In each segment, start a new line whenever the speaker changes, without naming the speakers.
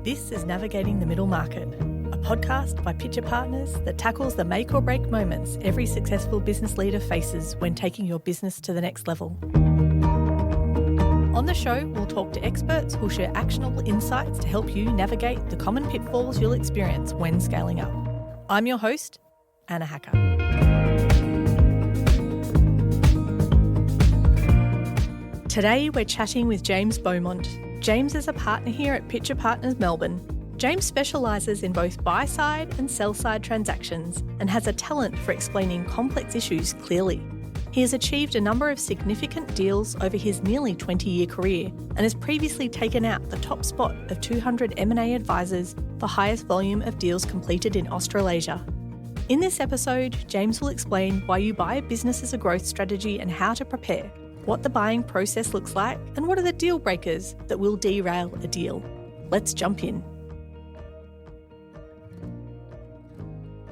This is Navigating the Middle Market, a podcast by Pitcher Partners that tackles the make or break moments every successful business leader faces when taking your business to the next level. On the show, we'll talk to experts who'll share actionable insights to help you navigate the common pitfalls you'll experience when scaling up. I'm your host, Anna Hacker. Today, we're chatting with James Beaumont. James is a partner here at Pitcher Partners Melbourne. James specialises in both buy-side and sell-side transactions and has a talent for explaining complex issues clearly. He has achieved a number of significant deals over his nearly 20-year career and has previously taken out the top spot of 200 M&A advisors for highest volume of deals completed in Australasia. In this episode, James will explain why you buy a business as a growth strategy and how to prepare, what the buying process looks like, and what are the deal breakers that will derail a deal. Let's jump in.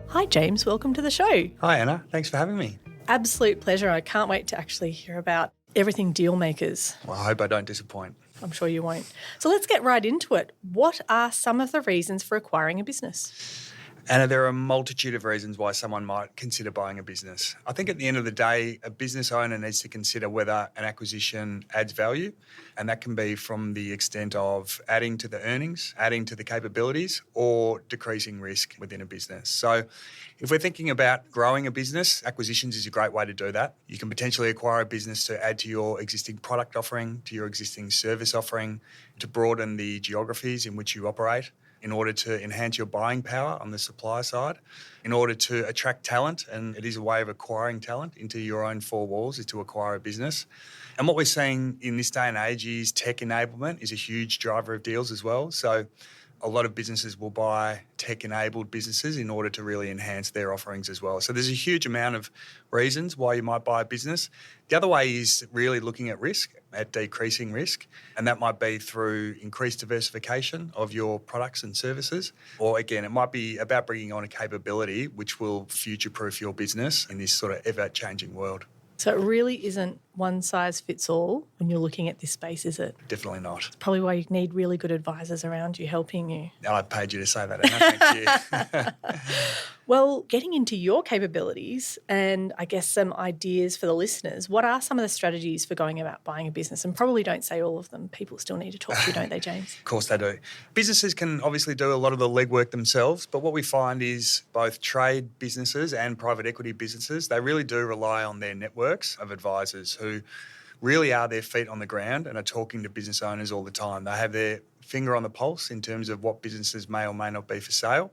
Hi James, welcome to the show.
Hi Anna, thanks for having me.
Absolute pleasure. I can't wait to actually hear about everything deal makers.
Well, I hope I don't disappoint.
I'm sure you won't. So let's get right into it. What are some of the reasons for acquiring a business?
Anna, there are a multitude of reasons why someone might consider buying a business. I think at the end of the day, a business owner needs to consider whether an acquisition adds value, and that can be from the extent of adding to the earnings, adding to the capabilities, or decreasing risk within a business. So if we're thinking about growing a business, acquisitions is a great way to do that. You can potentially acquire a business to add to your existing product offering, to your existing service offering, to broaden the geographies in which you operate, in order to enhance your buying power on the supplier side, in order to attract talent, and it is a way of acquiring talent into your own four walls, is to acquire a business. And what we're seeing in this day and age is tech enablement is a huge driver of deals as well. So a lot of businesses will buy tech-enabled businesses in order to really enhance their offerings as well. So there's a huge amount of reasons why you might buy a business. The other way is really looking at risk, at decreasing risk, and that might be through increased diversification of your products and services. Or again, it might be about bringing on a capability which will future-proof your business in this sort of ever-changing world.
So it really isn't one size fits all when you're looking at this space, is it?
Definitely not.
It's probably why you need really good advisors around you helping you.
I paid you to say that, Anna. Thank you.
Well, getting into your capabilities and I guess some ideas for the listeners, what are some of the strategies for going about buying a business? And probably don't say all of them. People still need to talk to you, don't they, James?
Of course they do. Businesses can obviously do a lot of the legwork themselves, but what we find is both trade businesses and private equity businesses, they really do rely on their networks of advisors who really are their feet on the ground and are talking to business owners all the time. They have their finger on the pulse in terms of what businesses may or may not be for sale,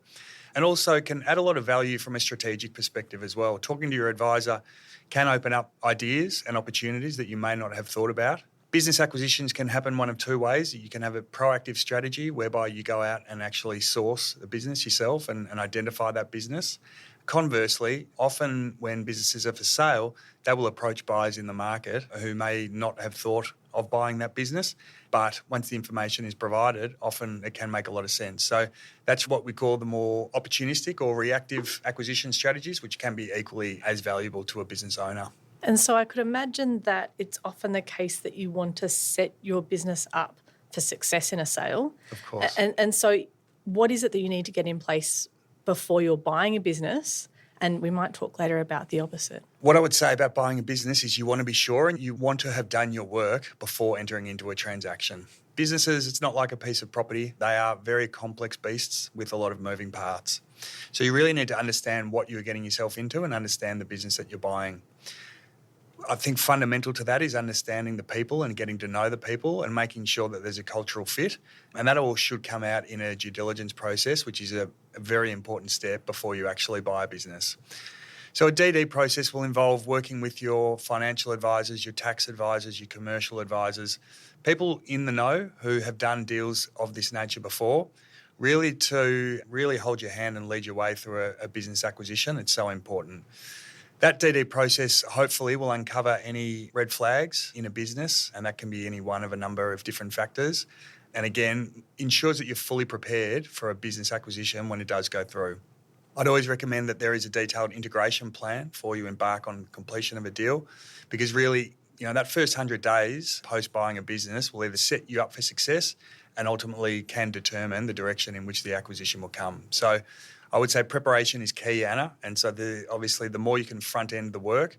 and also can add a lot of value from a strategic perspective as well. Talking to your advisor can open up ideas and opportunities that you may not have thought about. Business acquisitions can happen one of two ways. You can have a proactive strategy whereby you go out and actually source the business yourself and identify that business. Conversely, often when businesses are for sale, they will approach buyers in the market who may not have thought of buying that business, but once the information is provided, often it can make a lot of sense. So that's what we call the more opportunistic or reactive acquisition strategies, which can be equally as valuable to a business owner.
And so I could imagine that it's often the case that you want to set your business up for success in a sale.
Of course.
And so what is it that you need to get in place before you're buying a business? And we might talk later about the opposite.
What I would say about buying a business is you want to be sure and you want to have done your work before entering into a transaction. Businesses, it's not like a piece of property. They are very complex beasts with a lot of moving parts. So you really need to understand what you're getting yourself into and understand the business that you're buying. I think fundamental to that is understanding the people and getting to know the people and making sure that there's a cultural fit. And that all should come out in a due diligence process, which is a very important step before you actually buy a business. So a DD process will involve working with your financial advisors, your tax advisors, your commercial advisors, people in the know who have done deals of this nature before, really to really hold your hand and lead your way through a business acquisition. It's so important. That DD process hopefully will uncover any red flags in a business, and that can be any one of a number of different factors. And again, ensures that you're fully prepared for a business acquisition when it does go through. I'd always recommend that there is a detailed integration plan before you embark on completion of a deal, because really that first 100 days post buying a business will either set you up for success and ultimately can determine the direction in which the acquisition will come. So I would say preparation is key, Anna. And so obviously the more you can front end the work,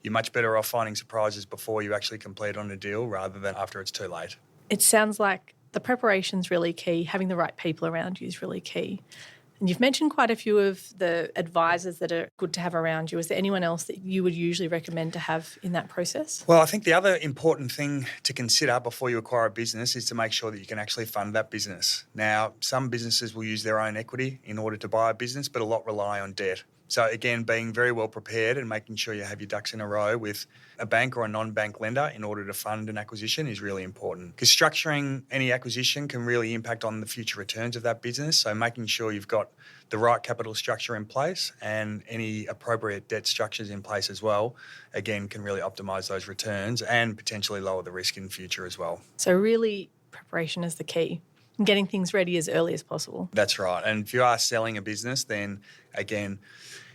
you're much better off finding surprises before you actually complete on a deal rather than after it's too late.
It sounds like the preparation's really key. Having the right people around you is really key. And you've mentioned quite a few of the advisors that are good to have around you. Is there anyone else that you would usually recommend to have in that process?
Well, I think the other important thing to consider before you acquire a business is to make sure that you can actually fund that business. Now, some businesses will use their own equity in order to buy a business, but a lot rely on debt. So again, being very well prepared and making sure you have your ducks in a row with a bank or a non-bank lender in order to fund an acquisition is really important. Because structuring any acquisition can really impact on the future returns of that business. So making sure you've got the right capital structure in place and any appropriate debt structures in place as well, again, can really optimise those returns and potentially lower the risk in future as well.
So really, preparation is the key. And getting things ready as early as possible.
That's right. And if you are selling a business, then again,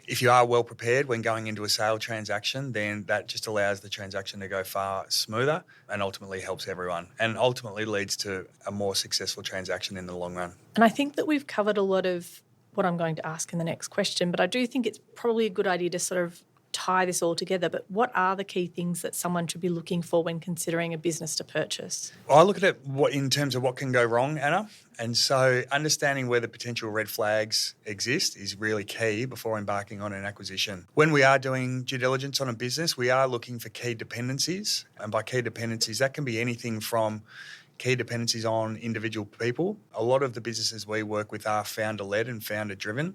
if you are well prepared when going into a sale transaction, then that just allows the transaction to go far smoother and ultimately helps everyone and ultimately leads to a more successful transaction in the long run.
And I think that we've covered a lot of what I'm going to ask in the next question, but I do think it's probably a good idea to sort of tie this all together. But what are the key things that someone should be looking for when considering a business to purchase?
I look at it in terms of what can go wrong, Anna. And so understanding where the potential red flags exist is really key before embarking on an acquisition. When we are doing due diligence on a business, we are looking for key dependencies. And by key dependencies, that can be anything from key dependencies on individual people. A lot of the businesses we work with are founder-led and founder-driven.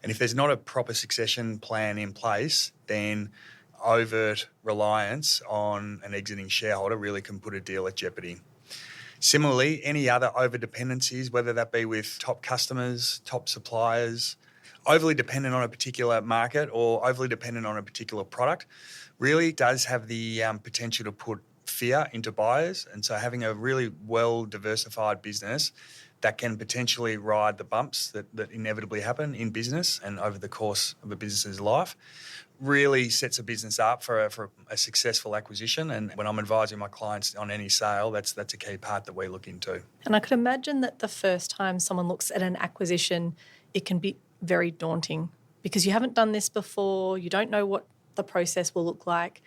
And if there's not a proper succession plan in place, then overt reliance on an exiting shareholder really can put a deal at jeopardy. Similarly, any other over-dependencies, whether that be with top customers, top suppliers, overly dependent on a particular market or overly dependent on a particular product, really does have the potential to put fear into buyers. And so having a really well-diversified business that can potentially ride the bumps that inevitably happen in business and over the course of a business's life really sets a business up for a successful acquisition. And when I'm advising my clients on any sale, that's a key part that we look into.
And I could imagine that the first time someone looks at an acquisition, it can be very daunting because you haven't done this before, you don't know what the process will look like.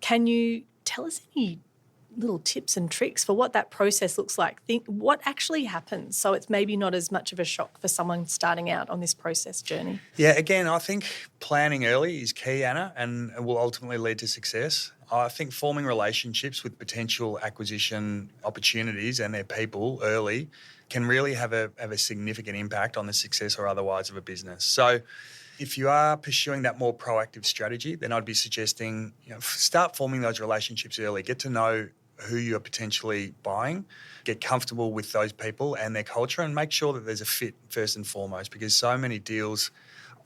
Can you tell us any little tips and tricks for what that process looks like? Think what actually happens so it's maybe not as much of a shock for someone starting out on this process journey.
Yeah, again, I think planning early is key, Anna, and will ultimately lead to success. I think forming relationships with potential acquisition opportunities and their people early can really have a significant impact on the success or otherwise of a business. So if you are pursuing that more proactive strategy, then I'd be suggesting start forming those relationships early. Get to know who you're potentially buying, get comfortable with those people and their culture, and make sure that there's a fit first and foremost, because so many deals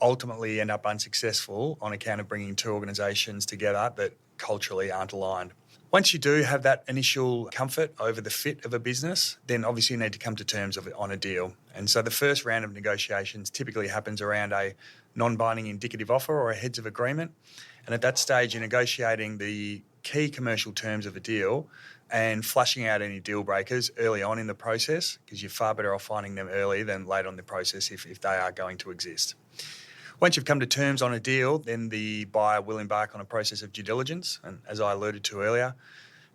ultimately end up unsuccessful on account of bringing two organisations together that culturally aren't aligned. Once you do have that initial comfort over the fit of a business, then obviously you need to come to terms on a deal. And so the first round of negotiations typically happens around a non-binding indicative offer or a heads of agreement. And at that stage, you're negotiating the key commercial terms of a deal and flushing out any deal breakers early on in the process, because you're far better off finding them early than late on in the process if they are going to exist. Once you've come to terms on a deal, then the buyer will embark on a process of due diligence. And as I alluded to earlier,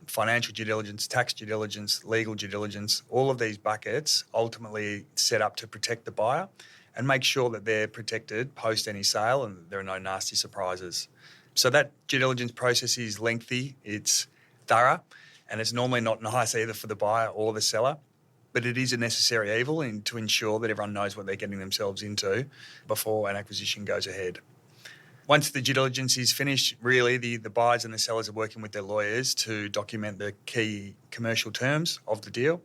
financial due diligence, tax due diligence, legal due diligence, all of these buckets ultimately set up to protect the buyer and make sure that they're protected post any sale and there are no nasty surprises. So that due diligence process is lengthy, it's thorough, and it's normally not nice either for the buyer or the seller. But it is a necessary evil to ensure that everyone knows what they're getting themselves into before an acquisition goes ahead. Once the due diligence is finished, really the buyers and the sellers are working with their lawyers to document the key commercial terms of the deal.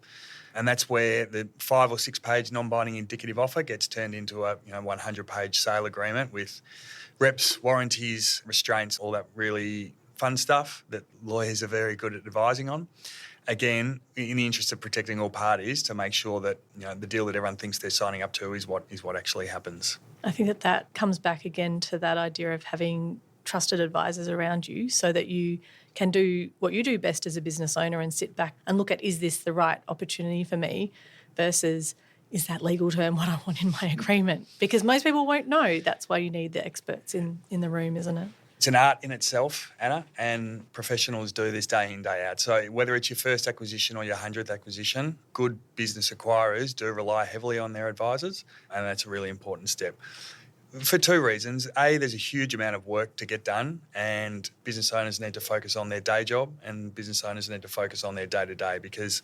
And that's where the 5 or 6 page non-binding indicative offer gets turned into a 100-page sale agreement with reps, warranties, restraints, all that really fun stuff that lawyers are very good at advising on. Again, in the interest of protecting all parties to make sure that the deal that everyone thinks they're signing up to is what actually happens.
I think that comes back again to that idea of having trusted advisors around you so that you can do what you do best as a business owner and sit back and look at, is this the right opportunity for me versus is that legal term what I want in my agreement? Because most people won't know. That's why you need the experts in the room, isn't it?
It's an art in itself, Anna, and professionals do this day in, day out. So whether it's your first acquisition or your 100th acquisition, good business acquirers do rely heavily on their advisors, and that's a really important step. For two reasons. A, there's a huge amount of work to get done, and business owners need to focus on their day job and business owners need to focus on their day-to-day, because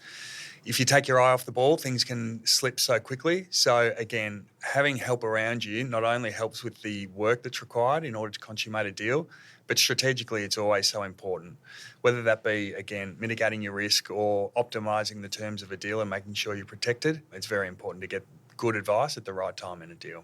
if you take your eye off the ball, things can slip so quickly. So again, having help around you not only helps with the work that's required in order to consummate a deal, but strategically it's always so important. Whether that be, again, mitigating your risk or optimising the terms of a deal and making sure you're protected, it's very important to get good advice at the right time in a deal.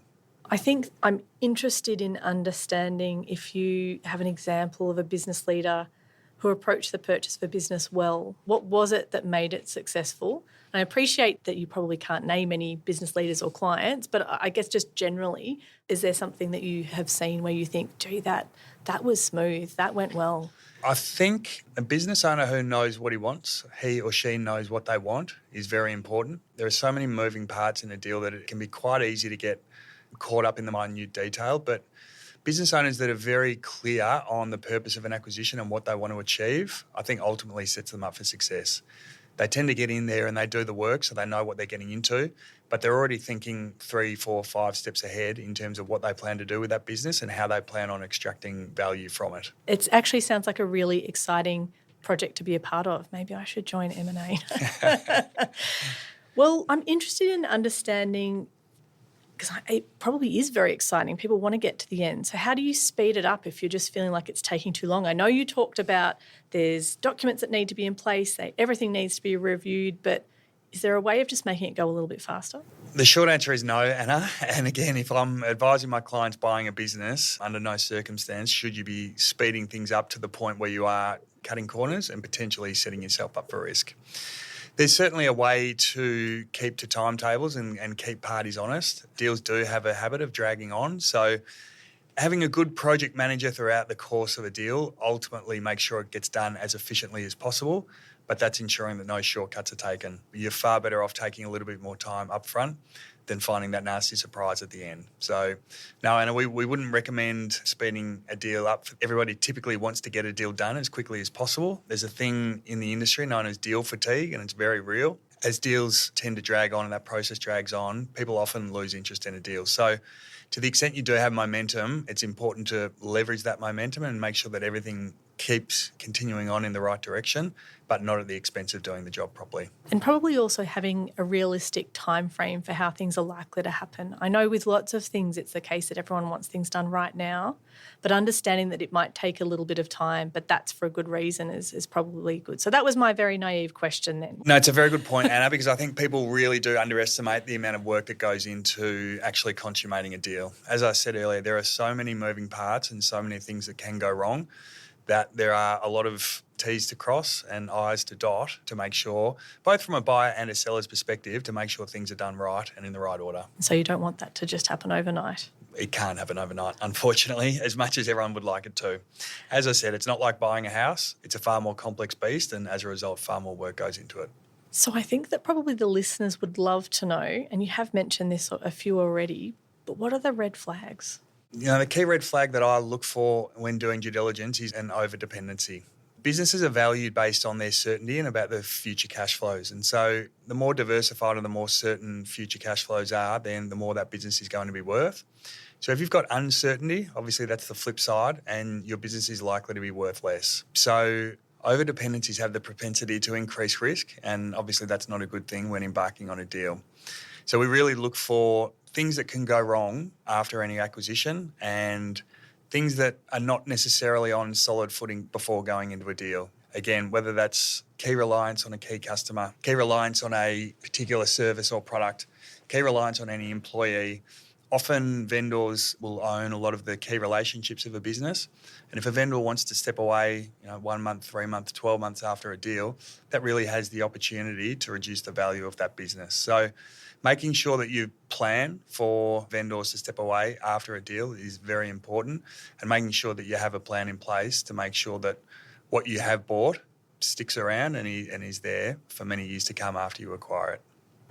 I think I'm interested in understanding if you have an example of a business leader who approached the purchase of a business well. What was it that made it successful? And I appreciate that you probably can't name any business leaders or clients, but I guess just generally, is there something that you have seen where you think, gee, that was smooth, that went well?
I think a business owner who knows what he wants, he or she knows what they want, is very important. There are so many moving parts in a deal that it can be quite easy to get caught up in the minute detail, but business owners that are very clear on the purpose of an acquisition and what they want to achieve, I think ultimately sets them up for success. They tend to get in there and they do the work, so they know what they're getting into, but they're already thinking 3, 4, 5 steps ahead in terms of what they plan to do with that business and how they plan on extracting value from it.
It actually sounds like a really exciting project to be a part of. Maybe I should join M&A. Well, I'm interested in understanding, because it probably is very exciting. People want to get to the end. So how do you speed it up if you're just feeling like it's taking too long? I know you talked about there's documents that need to be in place, everything needs to be reviewed, but is there a way of just making it go a little bit faster?
The short answer is no, Anna. And again, if I'm advising my clients buying a business, under no circumstance should you be speeding things up to the point where you are cutting corners and potentially setting yourself up for risk. There's certainly a way to keep to timetables and keep parties honest. Deals do have a habit of dragging on. So having a good project manager throughout the course of a deal ultimately makes sure it gets done as efficiently as possible, but that's ensuring that no shortcuts are taken. You're far better off taking a little bit more time up front than finding that nasty surprise at the end. So, no, Anna, we wouldn't recommend speeding a deal up. Everybody typically wants to get a deal done as quickly as possible. There's a thing in the industry known as deal fatigue, and it's very real. As deals tend to drag on and that process drags on, people often lose interest in a deal. So to the extent you do have momentum, it's important to leverage that momentum and make sure that everything keeps continuing on in the right direction, but not at the expense of doing the job properly.
And probably also having a realistic time frame for how things are likely to happen. I know with lots of things it's the case that everyone wants things done right now, but understanding that it might take a little bit of time, but that's for a good reason is probably good. So that was my very naive question then.
No, it's a very good point, Anna, because I think people really do underestimate the amount of work that goes into actually consummating a deal. As I said earlier, there are so many moving parts and so many things that can go wrong that there are a lot of T's to cross and I's to dot to make sure, both from a buyer and a seller's perspective, to make sure things are done right and in the right order.
So you don't want that to just happen overnight?
It can't happen overnight, unfortunately, as much as everyone would like it to. As I said, it's not like buying a house. It's a far more complex beast, and as a result, far more work goes into it.
So I think that probably the listeners would love to know, and you have mentioned this a few already, but what are the red flags?
You know, the key red flag that I look for when doing due diligence is an over-dependency. Businesses are valued based on their certainty and about the future cash flows. And so the more diversified and the more certain future cash flows are, then the more that business is going to be worth. So if you've got uncertainty, obviously that's the flip side, and your business is likely to be worth less. So over-dependencies have the propensity to increase risk, and obviously that's not a good thing when embarking on a deal. So we really look for things that can go wrong after any acquisition and things that are not necessarily on solid footing before going into a deal. Again, whether that's key reliance on a key customer, key reliance on a particular service or product, key reliance on any employee. Often vendors will own a lot of the key relationships of a business. And if a vendor wants to step away, 1 month, 3 months, 12 months after a deal, that really has the opportunity to reduce the value of that business. So making sure that you plan for vendors to step away after a deal is very important, and making sure that you have a plan in place to make sure that what you have bought sticks around and is there for many years to come after you acquire it.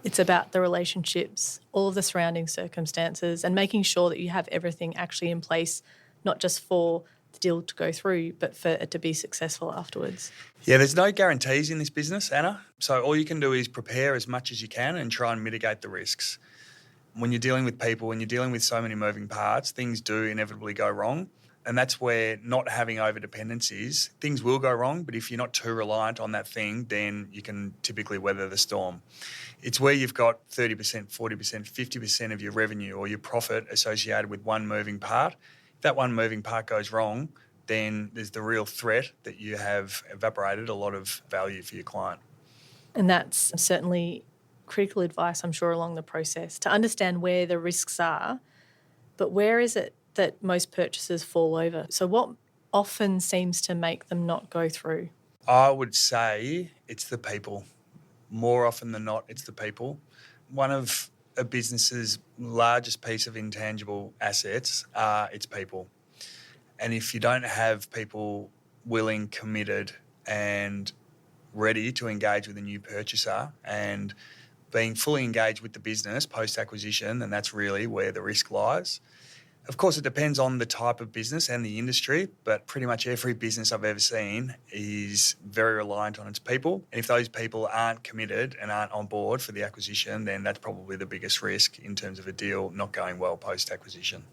It's about the relationships, all of the surrounding circumstances, and making sure that you have everything actually in place, not just for the deal to go through, but for it to be successful afterwards.
Yeah, there's no guarantees in this business, Anna. So all you can do is prepare as much as you can and try and mitigate the risks. When you're dealing with people, when you're dealing with so many moving parts, things do inevitably go wrong. And that's where not having over-dependencies, things will go wrong, but if you're not too reliant on that thing, then you can typically weather the storm. It's where you've got 30%, 40%, 50% of your revenue or your profit associated with one moving part. If that one moving part goes wrong, then there's the real threat that you have evaporated a lot of value for your client.
And that's certainly critical advice, I'm sure, along the process, to understand where the risks are, but where is it that most purchases fall over? So what often seems to make them not go through?
I would say it's the people. More often than not, it's the people. One of a business's largest piece of intangible assets are its people. And if you don't have people willing, committed and ready to engage with a new purchaser and being fully engaged with the business post-acquisition, then that's really where the risk lies. Of course, it depends on the type of business and the industry, but pretty much every business I've ever seen is very reliant on its people. And if those people aren't committed and aren't on board for the acquisition, then that's probably the biggest risk in terms of a deal not going well post-acquisition.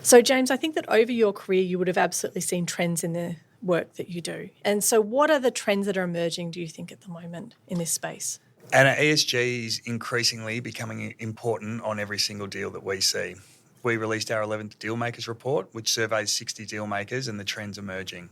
So, James, I think that over your career you would have absolutely seen trends in the work that you do. And so what are the trends that are emerging, do you think, at the moment in this space?
And ESG is increasingly becoming important on every single deal that we see. We released our 11th Dealmakers report, which surveys 60 dealmakers and the trends emerging.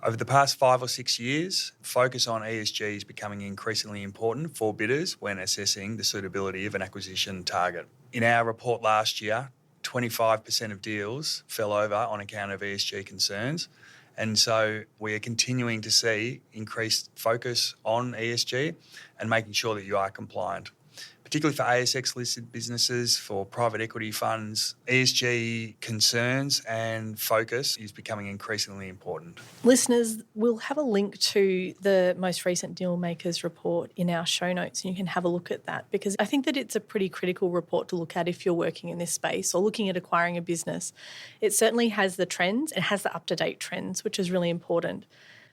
Over the past 5 or 6 years, focus on ESG is becoming increasingly important for bidders when assessing the suitability of an acquisition target. In our report last year, 25% of deals fell over on account of ESG concerns. And so we are continuing to see increased focus on ESG and making sure that you are compliant. Particularly for ASX-listed businesses, for private equity funds, ESG concerns and focus is becoming increasingly important.
Listeners, we'll have a link to the most recent Dealmakers report in our show notes, and you can have a look at that, because I think that it's a pretty critical report to look at if you're working in this space or looking at acquiring a business. It certainly has the trends, it has the up-to-date trends, which is really important.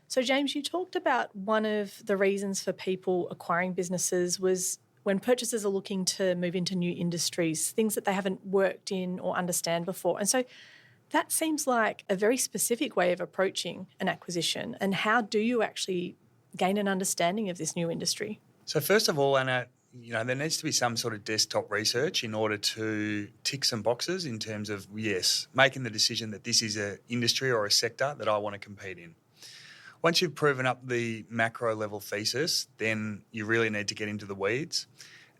So, James, you talked about one of the reasons for people acquiring businesses was when purchasers are looking to move into new industries, things that they haven't worked in or understand before. And so that seems like a very specific way of approaching an acquisition. And how do you actually gain an understanding of this new industry?
So first of all, Anna, there needs to be some sort of desktop research in order to tick some boxes in terms of, yes, making the decision that this is an industry or a sector that I want to compete in. Once you've proven up the macro level thesis, then you really need to get into the weeds.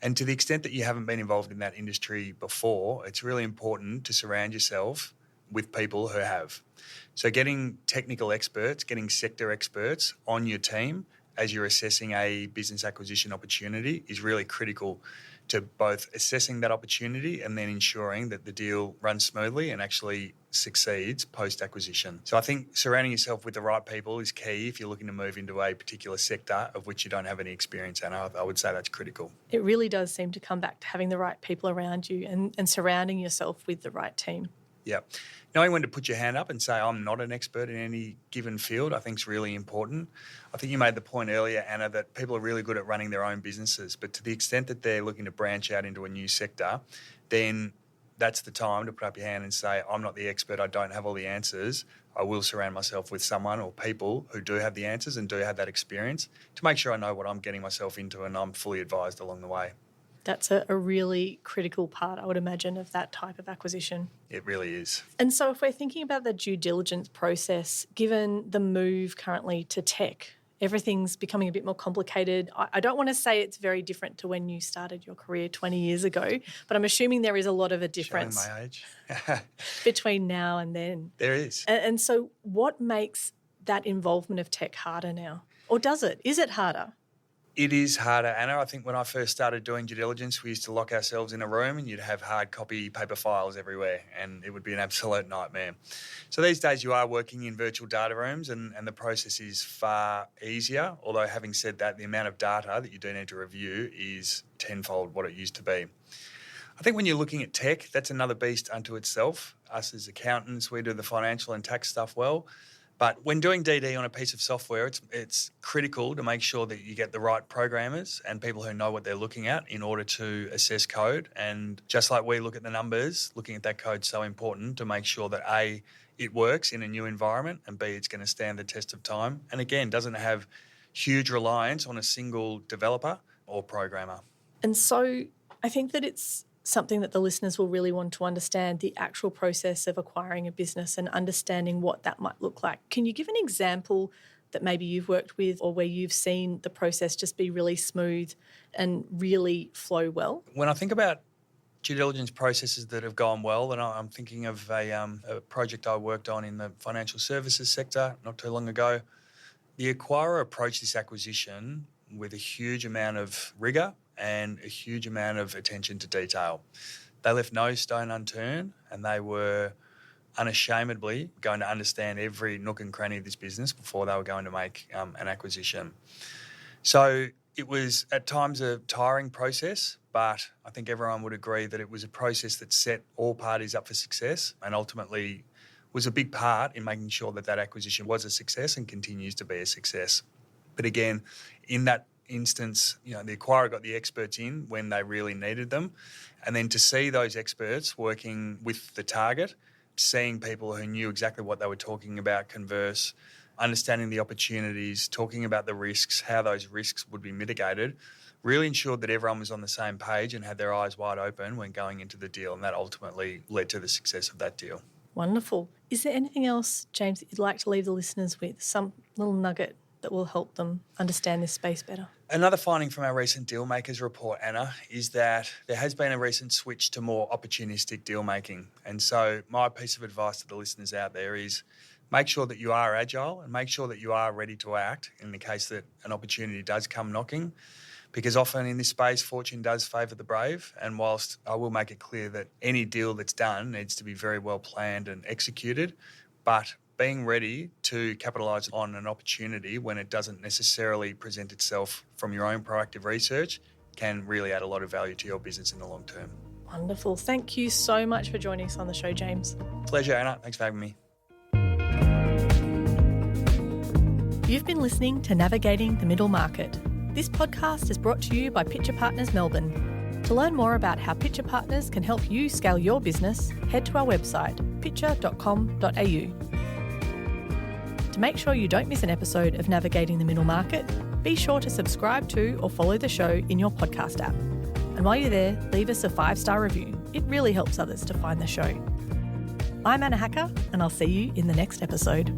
And to the extent that you haven't been involved in that industry before, it's really important to surround yourself with people who have. So getting technical experts, getting sector experts on your team as you're assessing a business acquisition opportunity is really critical to both assessing that opportunity and then ensuring that the deal runs smoothly and actually succeeds post-acquisition. So I think surrounding yourself with the right people is key if you're looking to move into a particular sector of which you don't have any experience, and I would say that's critical.
It really does seem to come back to having the right people around you and surrounding yourself with the right team.
Yeah. Knowing when to put your hand up and say, I'm not an expert in any given field, I think is really important. I think you made the point earlier, Anna, that people are really good at running their own businesses, but to the extent that they're looking to branch out into a new sector, then that's the time to put up your hand and say, I'm not the expert, I don't have all the answers. I will surround myself with someone or people who do have the answers and do have that experience to make sure I know what I'm getting myself into and I'm fully advised along the way.
That's a really critical part, I would imagine, of that type of acquisition.
It really is.
And so if we're thinking about the due diligence process, given the move currently to tech, everything's becoming a bit more complicated. I don't want to say it's very different to when you started your career 20 years ago, but I'm assuming there is a lot of a difference
Showing my age.
between now and then.
There is.
And so what makes that involvement of tech harder now? Or does it? Is it harder?
It is harder, Anna. I think when I first started doing due diligence, we used to lock ourselves in a room and you'd have hard copy paper files everywhere and it would be an absolute nightmare. So these days you are working in virtual data rooms and the process is far easier. Although having said that, the amount of data that you do need to review is tenfold what it used to be. I think when you're looking at tech, that's another beast unto itself. Us as accountants, we do the financial and tax stuff well. But when doing DD on a piece of software, it's critical to make sure that you get the right programmers and people who know what they're looking at in order to assess code. And just like we look at the numbers, looking at that code is so important to make sure that A, it works in a new environment, and B, it's going to stand the test of time. And again, doesn't have huge reliance on a single developer or programmer.
And so I think that it's something that the listeners will really want to understand, the actual process of acquiring a business and understanding what that might look like. Can you give an example that maybe you've worked with or where you've seen the process just be really smooth and really flow well?
When I think about due diligence processes that have gone well, and I'm thinking of a project I worked on in the financial services sector not too long ago. The acquirer approached this acquisition with a huge amount of rigour and a huge amount of attention to detail. They left no stone unturned and they were unashamedly going to understand every nook and cranny of this business before they were going to make an acquisition. So it was at times a tiring process, but I think everyone would agree that it was a process that set all parties up for success and ultimately was a big part in making sure that that acquisition was a success and continues to be a success. But again, in that instance, the acquirer got the experts in when they really needed them. And then to see those experts working with the target, seeing people who knew exactly what they were talking about converse, understanding the opportunities, talking about the risks, how those risks would be mitigated, really ensured that everyone was on the same page and had their eyes wide open when going into the deal. And that ultimately led to the success of that deal.
Wonderful. Is there anything else, James, that you'd like to leave the listeners with? Some little nugget that will help them understand this space better?
Another finding from our recent Dealmakers report, Anna, is that there has been a recent switch to more opportunistic deal making. And so my piece of advice to the listeners out there is make sure that you are agile and make sure that you are ready to act in the case that an opportunity does come knocking. Because often in this space, fortune does favour the brave. And whilst I will make it clear that any deal that's done needs to be very well planned and executed, but being ready to capitalise on an opportunity when it doesn't necessarily present itself from your own proactive research can really add a lot of value to your business in the long term.
Wonderful. Thank you so much for joining us on the show, James.
Pleasure, Anna. Thanks for having me.
You've been listening to Navigating the Middle Market. This podcast is brought to you by Pitcher Partners Melbourne. To learn more about how Pitcher Partners can help you scale your business, head to our website, pitcher.com.au. To make sure you don't miss an episode of Navigating the Middle Market, be sure to subscribe to or follow the show in your podcast app. And while you're there, leave us a 5-star review. It really helps others to find the show. I'm Anna Hacker, and I'll see you in the next episode.